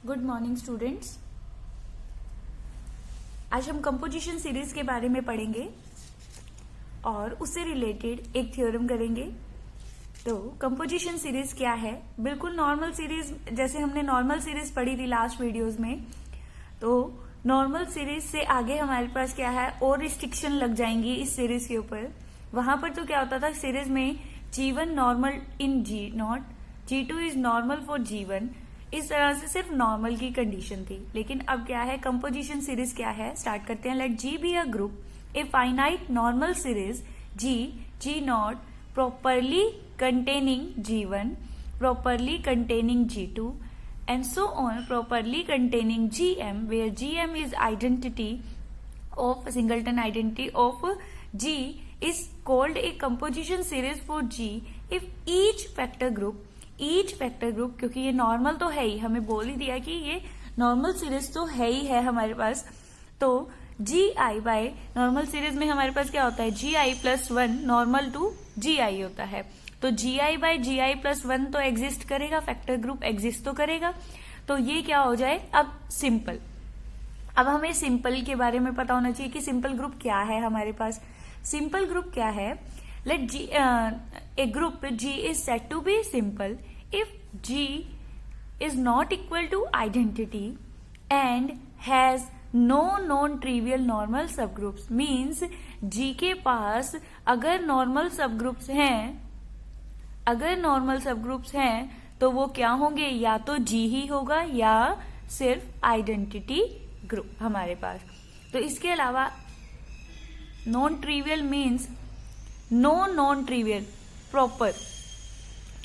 Good morning students. आज हम composition series के बारे में पढ़ेंगे और उससे रिलेटेड एक थ्योरम करेंगे। तो कंपोजिशन सीरीज क्या है? बिल्कुल नॉर्मल सीरीज, जैसे हमने नॉर्मल सीरीज पढ़ी थी लास्ट वीडियोस में। तो नॉर्मल सीरीज से आगे हमारे पास क्या है, और रिस्ट्रिक्शन लग जाएंगी इस सीरीज के ऊपर। वहां पर तो क्या होता था, सीरीज में G1 normal in G0, G2 is normal for G1, इस तरह से सिर्फ नॉर्मल की कंडीशन थी। लेकिन अब क्या है, कंपोजिशन सीरीज क्या है, स्टार्ट करते हैं। Let G be a group, a finite normal series G0 properly containing G1, properly containing G2, and so on, properly containing Gm, where Gm is identity of singleton identity of G, is called a composition series for G if each factor group, क्योंकि ये normal तो है ही, हमें बोल ही दिया कि ये normal series तो है ही है हमारे पास। तो जी आई बाय नॉर्मल सीरीज में हमारे पास क्या होता है, जी I plus 1 normal to G आई होता है। तो जी I by G I plus 1 तो एग्जिस्ट करेगा, फैक्टर ग्रुप एग्जिस्ट तो करेगा। तो ये क्या हो जाए अब सिंपल। अब हमें सिंपल के बारे में पता होना चाहिए कि सिंपल ग्रुप क्या है हमारे पास। सिंपल ग्रुप क्या है, let G a group G is said to be simple if G is not equal to identity and has no non-trivial normal subgroups, means G के पास अगर नॉर्मल सबग्रुप्स हैं, तो वो क्या होंगे, या तो G ही होगा या सिर्फ आइडेंटिटी ग्रुप हमारे पास। तो इसके अलावा non trivial means non trivial proper,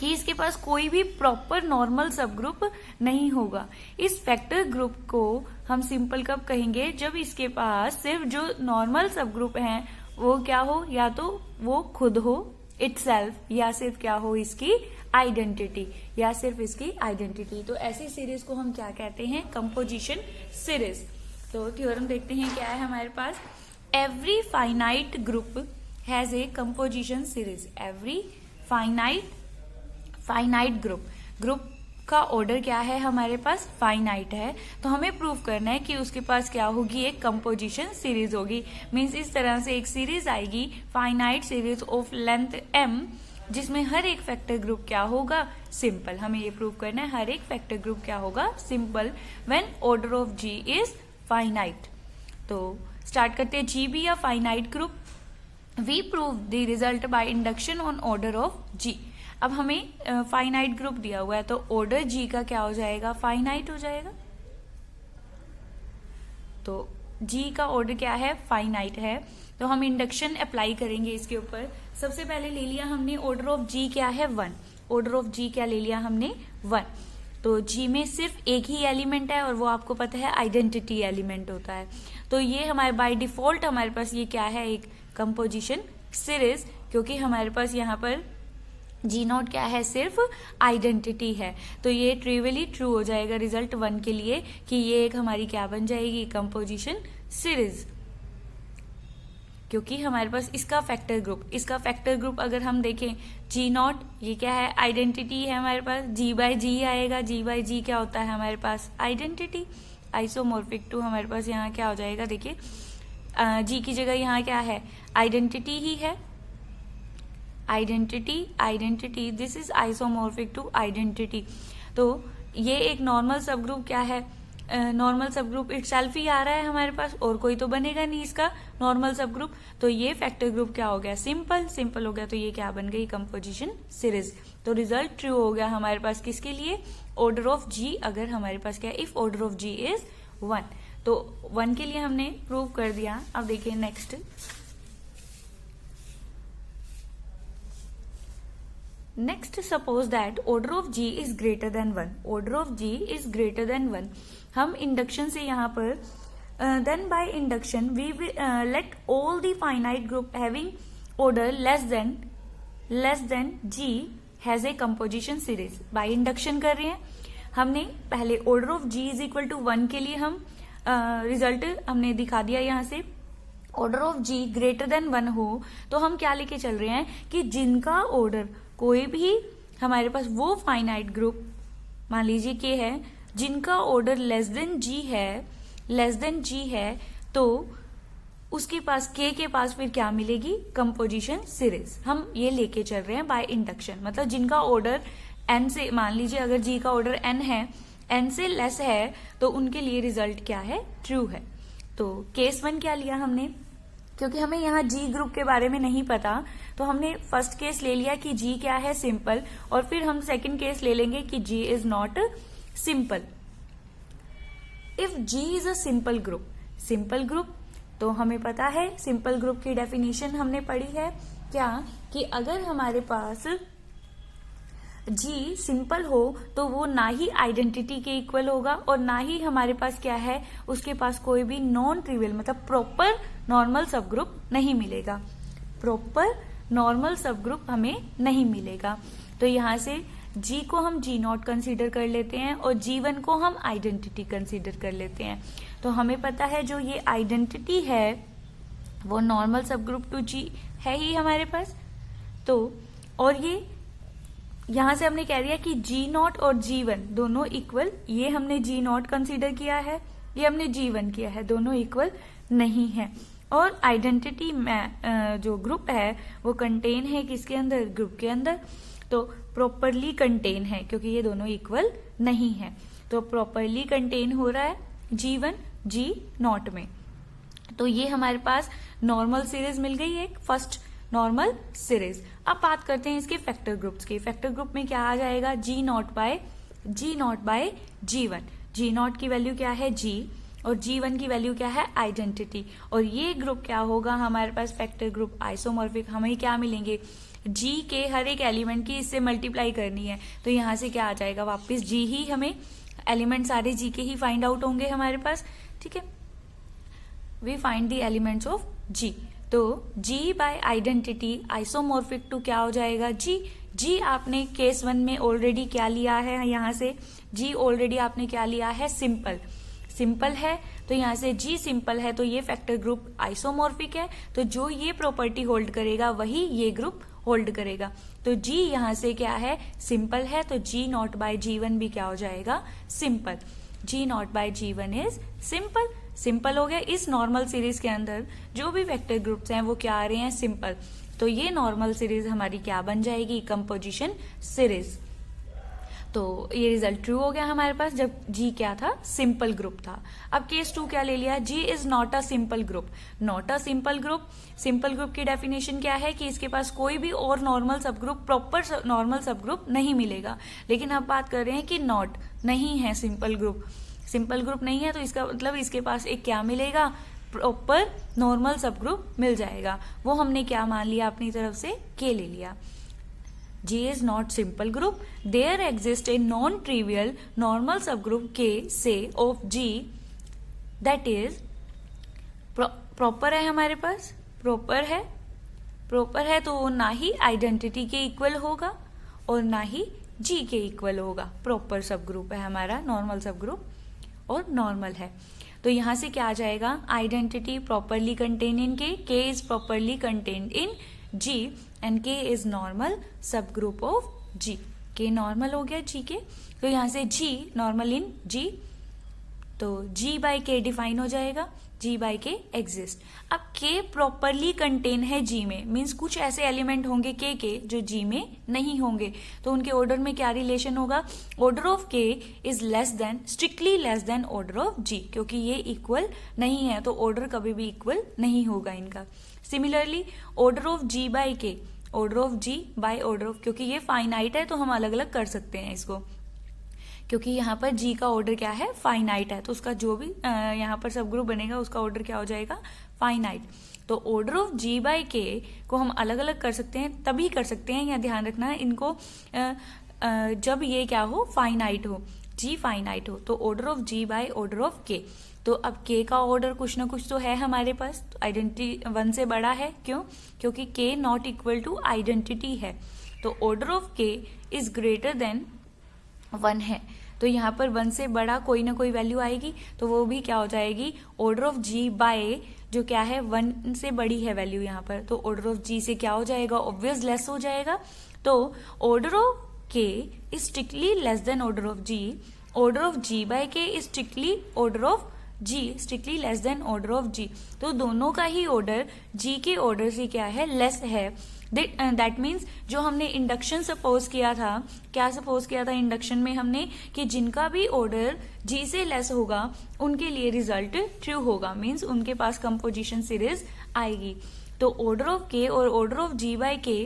कि इसके पास कोई भी प्रॉपर नॉर्मल सब ग्रुप नहीं होगा। इस फैक्टर ग्रुप को हम सिंपल कब कहेंगे, जब इसके पास सिर्फ जो नॉर्मल सब ग्रुप हैं वो क्या हो, या तो वो खुद हो इटसेल्फ, या सिर्फ क्या हो इसकी आइडेंटिटी, या सिर्फ इसकी आइडेंटिटी। तो ऐसी सीरीज को हम क्या कहते हैं, कंपोजिशन सीरीज। तो थ्योरम देखते हैं क्या है हमारे पास। Every finite group has a composition series. Every finite group का ऑर्डर क्या है हमारे पास, फाइनाइट है। तो हमें प्रूव करना है कि उसके पास क्या होगी, एक कंपोजिशन सीरीज होगी। मींस इस तरह से एक सीरीज आएगी, finite series of length m, जिसमें हर एक फैक्टर ग्रुप क्या होगा, सिंपल। हमें ये प्रूव करना है हर एक फैक्टर ग्रुप क्या होगा, simple, when order of g is finite. तो स्टार्ट करते हैं। g be a finite group, we prove the result by induction on order of g। अब हमें फाइनाइट ग्रुप दिया हुआ है, तो ऑर्डर जी का क्या हो जाएगा, फाइनाइट हो जाएगा। तो जी का ऑर्डर क्या है, फाइनाइट है। तो हम इंडक्शन अप्लाई करेंगे इसके ऊपर। सबसे पहले ले लिया हमने ऑर्डर ऑफ जी क्या है, 1। ऑर्डर ऑफ जी क्या ले लिया हमने, 1। तो जी में सिर्फ एक ही एलिमेंट है और वो आपको पता है आइडेंटिटी एलिमेंट होता है। तो ये हमारे बाय डिफॉल्ट हमारे पास ये क्या है, एक कंपोजिशन सीरीज, क्योंकि हमारे पास यहाँ पर G0 क्या है, सिर्फ आइडेंटिटी है। तो ये ट्रिवियली ट्रू हो जाएगा रिजल्ट 1 के लिए, कि ये एक हमारी क्या बन जाएगी, कंपोजिशन सीरीज, क्योंकि हमारे पास इसका फैक्टर ग्रुप अगर हम देखें G0, ये क्या है, आइडेंटिटी है हमारे पास। G बाय जी आएगा, G बाय जी क्या होता है हमारे पास, आइडेंटिटी। आइसोमॉर्फिक टू हमारे पास यहाँ क्या हो जाएगा, देखिए जी की जगह यहाँ क्या है, आइडेंटिटी ही है। Identity, this is isomorphic to identity. तो ये एक नॉर्मल सब ग्रुप क्या है, नॉर्मल सब ग्रुप इटसेल्फ ही आ रहा है हमारे पास, और कोई तो बनेगा नहीं इसका नॉर्मल सब ग्रुप। तो ये फैक्टर ग्रुप क्या हो गया, सिंपल हो गया। तो ये क्या बन गई, कंपोजिशन सीरीज। तो रिजल्ट ट्रू हो गया हमारे पास किसके लिए, ऑर्डर ऑफ जी। अगर हमारे पास क्या है, if order of G is 1, तो 1 के लिए हमने प्रूव कर दिया। अब देखिए next suppose that order of G is greater than 1। Order of G is greater than 1। हम इंडक्शन से यहाँ पर then by induction we let all the finite group having order less than G has a composition series. By induction कर रहे हैं हमने, पहले order of G is equal to 1 के लिए हम रिजल्ट हमने दिखा दिया यहाँ से। Order of G greater than 1 हो तो हम क्या लेके चल रहे हैं कि जिनका ऑर्डर कोई भी हमारे पास वो फाइनाइट ग्रुप मान लीजिए के है जिनका ऑर्डर लेस देन जी है तो उसके पास के पास फिर क्या मिलेगी, कंपोजिशन सीरीज। हम ये लेके चल रहे हैं बाय इंडक्शन, मतलब जिनका ऑर्डर n से, मान लीजिए अगर g का ऑर्डर n है, n से लेस है, तो उनके लिए रिजल्ट क्या है, ट्रू है। तो केस 1 क्या लिया हमने, क्योंकि हमें यहाँ जी ग्रुप के बारे में नहीं पता, तो हमने फर्स्ट केस ले लिया कि जी क्या है, सिंपल, और फिर हम सेकंड केस ले लेंगे कि G is not simple. If G is a simple group, तो हमें पता है सिंपल ग्रुप की डेफिनेशन हमने पढ़ी है क्या, कि अगर हमारे पास जी सिंपल हो तो वो ना ही आइडेंटिटी के इक्वल होगा और ना ही हमारे पास क्या है, उसके पास कोई भी नॉन ट्रिवियल मतलब प्रॉपर नॉर्मल सब ग्रुप नहीं मिलेगा, प्रॉपर नॉर्मल सब ग्रुप हमें नहीं मिलेगा। तो यहाँ से जी को हम जी नॉट कंसीडर कर लेते हैं और जी1 को हम आइडेंटिटी कंसीडर कर लेते हैं। तो हमें पता है जो ये आइडेंटिटी है वो नॉर्मल सब ग्रुप टू जी है ही हमारे पास। तो और ये यहां से हमने कह दिया कि जी नॉट और जी1 दोनों इक्वल, ये हमने जी नॉट कंसीडर किया है, ये हमने जी1 किया है, दोनों इक्वल नहीं है। और आइडेंटिटी में जो ग्रुप है वो कंटेन है किसके अंदर, ग्रुप के अंदर, तो प्रॉपरली कंटेन है क्योंकि ये दोनों इक्वल नहीं है। तो प्रॉपरली कंटेन हो रहा है जी1 जी नॉट में। तो ये हमारे पास नॉर्मल सीरीज मिल गई एक, फर्स्ट नॉर्मल सीरीज। अब बात करते हैं इसके फैक्टर ग्रुप्स की। फैक्टर ग्रुप में क्या आ जाएगा, G not by G one. G not की वैल्यू क्या है, जी, और जी1 की वैल्यू क्या है, आइडेंटिटी। और ये ग्रुप क्या होगा हमारे पास, फैक्टर ग्रुप आइसोमॉर्फिक। हमें क्या मिलेंगे, जी के हर एक एलिमेंट की इससे मल्टीप्लाई करनी है, तो यहां से क्या आ जाएगा, वापस जी ही, हमें एलिमेंट सारे जी के ही फाइंड आउट होंगे हमारे पास, ठीक है। We find the elements of G. तो G by identity isomorphic to क्या हो जाएगा, जी आपने केस 1 में ऑलरेडी क्या लिया है, यहां से जी ऑलरेडी आपने क्या लिया है, सिंपल है। तो यहां से जी सिंपल है तो ये फैक्टर ग्रुप आइसोमॉर्फिक है, तो जो ये प्रॉपर्टी होल्ड करेगा वही ये ग्रुप होल्ड करेगा। तो जी यहां से क्या है, सिंपल है, तो जी नॉट बाय जी1 भी क्या हो जाएगा, simple. G not by G one is simple हो गया। इस नॉर्मल सीरीज के अंदर जो भी वेक्टर ग्रुप्स हैं वो क्या आ रहे हैं, सिंपल। तो ये नॉर्मल सीरीज हमारी क्या बन जाएगी, कंपोजिशन सीरीज। तो ये रिजल्ट ट्रू हो गया हमारे पास जब जी क्या था, सिंपल ग्रुप था। अब केस 2 क्या ले लिया, G is not a simple group. Not a simple group, simple group की डेफिनेशन क्या है कि इसके पास कोई भी और नॉर्मल सब ग्रुप, प्रॉपर नॉर्मल सब ग्रुप नहीं मिलेगा। लेकिन अब बात कर रहे हैं कि नॉट नहीं है सिंपल ग्रुप नहीं है, तो इसका मतलब इसके पास एक क्या मिलेगा, प्रॉपर नॉर्मल सब ग्रुप मिल जाएगा। वो हमने क्या मान लिया अपनी तरफ से, के ले लिया। G is not simple group. There exists a non-trivial normal subgroup K, say of G, that is proper है हमारे पास, प्रॉपर है तो वो ना ही आइडेंटिटी के इक्वल होगा और ना ही G के इक्वल होगा। प्रॉपर सब ग्रुप है हमारा, नॉर्मल सब ग्रुप और नॉर्मल है। तो यहां से क्या आ जाएगा, identity properly contain in K is properly contained in G and K is normal subgroup of G। K normal हो गया G के, तो यहां से G नॉर्मल इन G, तो G बाय K डिफाइन हो जाएगा, G बाय K एग्जिस्ट। अब K प्रॉपरली कंटेन है G में, मीन्स कुछ ऐसे एलिमेंट होंगे K के जो G में नहीं होंगे, तो उनके ऑर्डर में क्या रिलेशन होगा, order of K is less than, strictly less than order of G, क्योंकि ये इक्वल नहीं है तो ऑर्डर कभी भी इक्वल नहीं होगा इनका। Similarly order of G by K, order of G by order of, क्योंकि ये फाइनाइट है तो हम अलग अलग कर सकते हैं इसको, क्योंकि यहाँ पर G का ऑर्डर क्या है, फाइनाइट है, तो उसका जो भी यहाँ पर सब ग्रुप बनेगा उसका ऑर्डर क्या हो जाएगा, फाइनाइट। तो order of G by K को हम अलग अलग कर सकते हैं, तभी कर सकते हैं, यहाँ ध्यान रखना है इनको, जब ये क्या हो, फाइनाइट हो, G फाइनाइट हो, तो order of G by order of K। तो अब K का ऑर्डर कुछ ना कुछ तो है हमारे पास, आइडेंटिटी 1 से बड़ा है, क्यों, क्योंकि K not equal to identity है, तो order of K is greater than 1 है, तो यहाँ पर 1 से बड़ा कोई ना कोई वैल्यू आएगी, तो वो भी क्या हो जाएगी, ऑर्डर ऑफ G बाय जो क्या है 1 से बड़ी है वैल्यू यहाँ पर, तो ऑर्डर ऑफ G से क्या हो जाएगा, ऑब्वियस लेस हो जाएगा। तो order of K is strictly less than order of G order of G by K is strictly order of G, strictly less than order of G. तो दोनों का ही ऑर्डर जी के ऑर्डर से क्या है, लेस है। दैट मीन्स जो हमने इंडक्शन सपोज किया था, क्या सपोज किया था इंडक्शन में हमने, कि जिनका भी ऑर्डर जी से लेस होगा उनके लिए रिजल्ट ट्रू होगा, मीन्स उनके पास कंपोजिशन सीरीज आएगी। तो ऑर्डर ऑफ के और order of G by K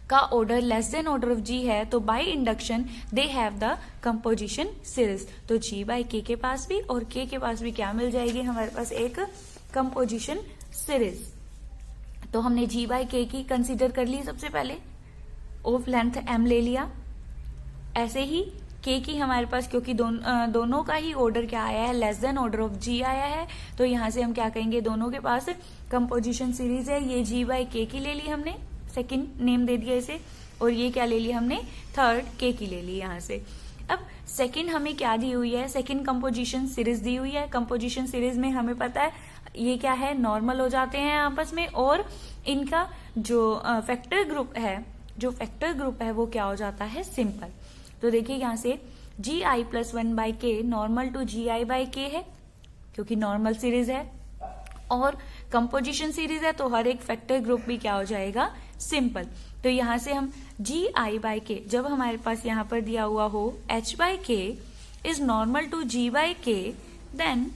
का order less than order of G है, तो by induction they have the composition series. तो जी बाय के पास भी और के पास भी क्या मिल जाएगी, हमारे पास एक कंपोजिशन सीरीज। तो हमने जी बाय के की कंसीडर कर ली, सबसे पहले ऑफ लेंथ m ले लिया। ऐसे ही के की हमारे पास, क्योंकि दोनों का ही ऑर्डर क्या आया है, लेस देन ऑर्डर ऑफ जी आया है, तो यहां से हम क्या कहेंगे, दोनों के पास कंपोजिशन सीरीज है। ये जी बाय के की ले ली हमने, सेकंड नेम दे दिया इसे, और ये क्या ले ली हमने, थर्ड के की ले ली यहां से। अब सेकंड हमें क्या दी हुई है, सेकंड कंपोजिशन सीरीज दी हुई है। कंपोजिशन सीरीज में हमें पता है ये क्या है, नॉर्मल हो जाते हैं आपस में, और इनका जो फैक्टर ग्रुप है, वो क्या हो जाता है, सिंपल। तो देखिए यहां से G I plus 1 by K normal to G I by K है, क्योंकि नॉर्मल सीरीज है और कंपोजिशन सीरीज है, तो हर एक फैक्टर ग्रुप भी क्या हो जाएगा, सिंपल। तो यहां से हम जी आई बाय के, जब हमारे पास यहां पर दिया हुआ हो H by K is normal to G by K, then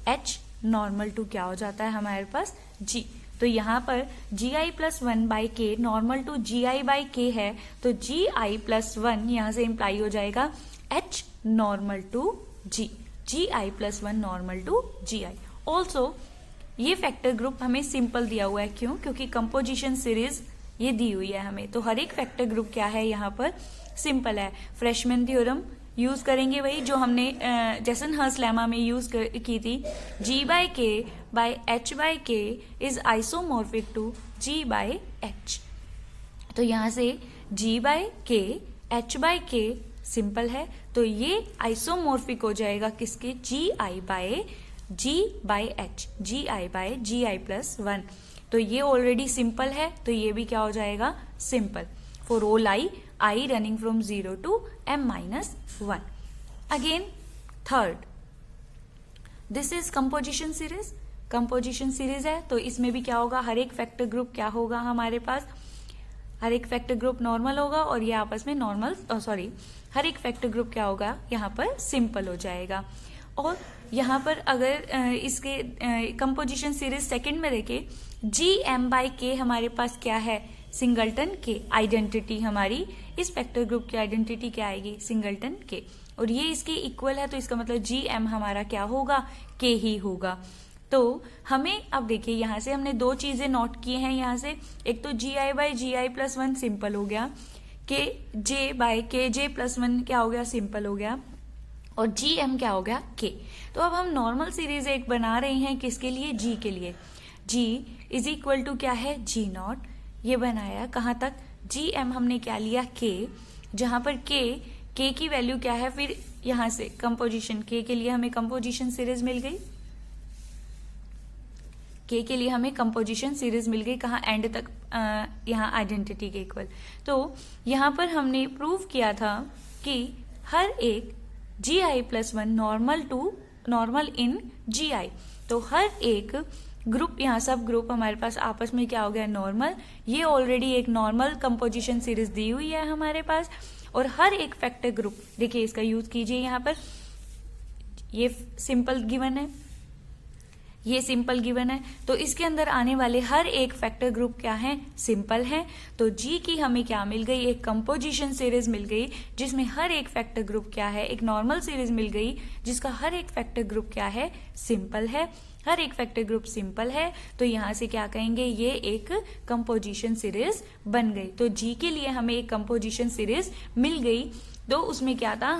H normal to क्या हो जाता है हमारे पास, जी। तो यहां पर G I plus 1 by K normal to G I by K है, तो जी आई प्लस 1 यहां से इंप्लाई हो जाएगा H normal to G, G I plus 1 normal to G I. Also ये फैक्टर ग्रुप हमें सिंपल दिया हुआ है, क्यों, क्योंकि कंपोजिशन सीरीज ये दी हुई है हमें, तो हर एक फैक्टर ग्रुप क्या है यहाँ पर, सिंपल है। फ्रेशमैन थ्योरम यूज करेंगे, वही जो हमने जेसन-हर्स लेमा में यूज की थी, G by K by H by K is isomorphic to G by H. तो यहां से G by K H by K simple है, तो ये आइसोमॉर्फिक हो जाएगा किसके, G I by G by H, G I by G I plus 1। तो ये ऑलरेडी सिंपल है, तो ये भी क्या हो जाएगा, simple for all I running from 0 to m-1। Again third, this is composition series. Composition series है, तो इसमें भी क्या होगा, हर एक फैक्टर ग्रुप क्या होगा हमारे पास, हर एक फैक्टर ग्रुप नॉर्मल होगा, और ये आपस में नॉर्मल हर एक फैक्टर ग्रुप क्या होगा यहाँ पर, सिंपल हो जाएगा। और यहाँ पर अगर इसके कंपोजिशन सीरीज सेकंड में देखें, जी एम बाय के हमारे पास क्या है, सिंगलटन के। आइडेंटिटी हमारी इस फैक्टर ग्रुप की आइडेंटिटी क्या आएगी, सिंगलटन के, और ये इसके इक्वल है, तो इसका मतलब जी एम हमारा क्या होगा, के ही होगा। तो हमें अब देखिए यहाँ से हमने दो चीजें नोट की हैं यहाँ से, एक तो जी I by G I plus 1 simple हो गया, के जे बाय के जे प्लस 1 क्या हो गया, सिंपल हो गया, और जी एम क्या हो गया, के। तो अब हम नॉर्मल सीरीज एक बना रहे हैं, किसके लिए, जी के लिए। जी इज इक्वल टू क्या है, जी नॉट, ये बनाया कहाँ तक, जी एम हमने क्या लिया, के, जहां पर के की वैल्यू क्या है, फिर यहां से कंपोजिशन के लिए हमें कंपोजिशन सीरीज मिल गई, के लिए हमें कंपोजिशन सीरीज मिल गई, कहाँ, एंड तक, यहाँ आइडेंटिटी के इक्वल। तो यहां पर हमने प्रूव किया था कि हर एक जी आई प्लस 1 नॉर्मल इन जी आई, तो हर एक ग्रुप, यहाँ सब ग्रुप हमारे पास आपस में क्या हो गया, नॉर्मल। ये ऑलरेडी एक नॉर्मल कंपोजिशन सीरीज दी हुई है हमारे पास, और हर एक फैक्टर ग्रुप, देखिए इसका यूज कीजिए यहाँ पर, ये सिंपल गिवन है, ये सिंपल गिवन है, तो इसके अंदर आने वाले हर एक फैक्टर ग्रुप क्या है, सिंपल है। तो जी की हमें क्या मिल गई, एक कंपोजिशन सीरीज मिल गई, जिसमें हर एक फैक्टर ग्रुप क्या है, एक नॉर्मल सीरीज मिल गई, जिसका हर एक फैक्टर ग्रुप क्या है, सिंपल है। हर एक फैक्टर ग्रुप सिंपल है, तो यहां से क्या कहेंगे, ये एक कंपोजिशन सीरीज बन गई। तो जी के लिए हमें एक कंपोजिशन सीरीज मिल गई, तो उसमें क्या था,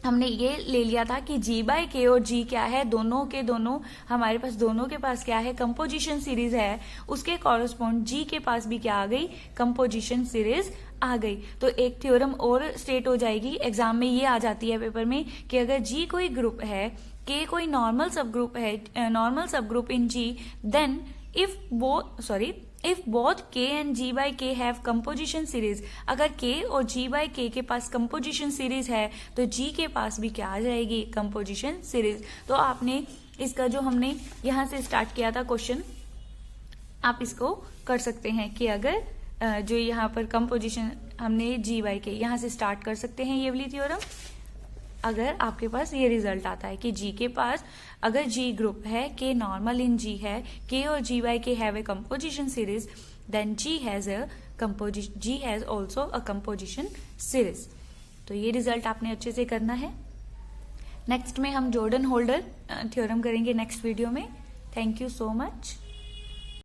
हमने ये ले लिया था कि जी बाय के और जी क्या है, दोनों के दोनों हमारे पास, दोनों के पास क्या है, कंपोजिशन सीरीज है, उसके कॉरेस्पॉन्ड जी के पास भी क्या आ गई, कंपोजिशन सीरीज आ गई। तो एक थ्योरम और स्टेट हो जाएगी, एग्जाम में ये आ जाती है पेपर में, कि अगर जी कोई ग्रुप है, के कोई नॉर्मल सब ग्रुप है, normal subgroup in G, then if if both k and g by k have composition series, अगर k और g by k के पास कंपोजिशन सीरीज है तो g के पास भी क्या आ जाएगी, कंपोजिशन सीरीज। तो आपने इसका जो हमने यहां से स्टार्ट किया था क्वेश्चन, आप इसको कर सकते हैं कि अगर जो यहाँ पर कंपोजिशन हमने g by k यहां से स्टार्ट कर सकते हैं ये वाली थ्योरम। अगर आपके पास ये रिजल्ट आता है कि G के पास अगर G ग्रुप है, K नॉर्मल इन G है, K और G by K have a composition series, then G has also a composition series. तो ये रिजल्ट आपने अच्छे से करना है। नेक्स्ट में हम जॉर्डन होल्डर थ्योरम करेंगे नेक्स्ट वीडियो में। Thank you so much.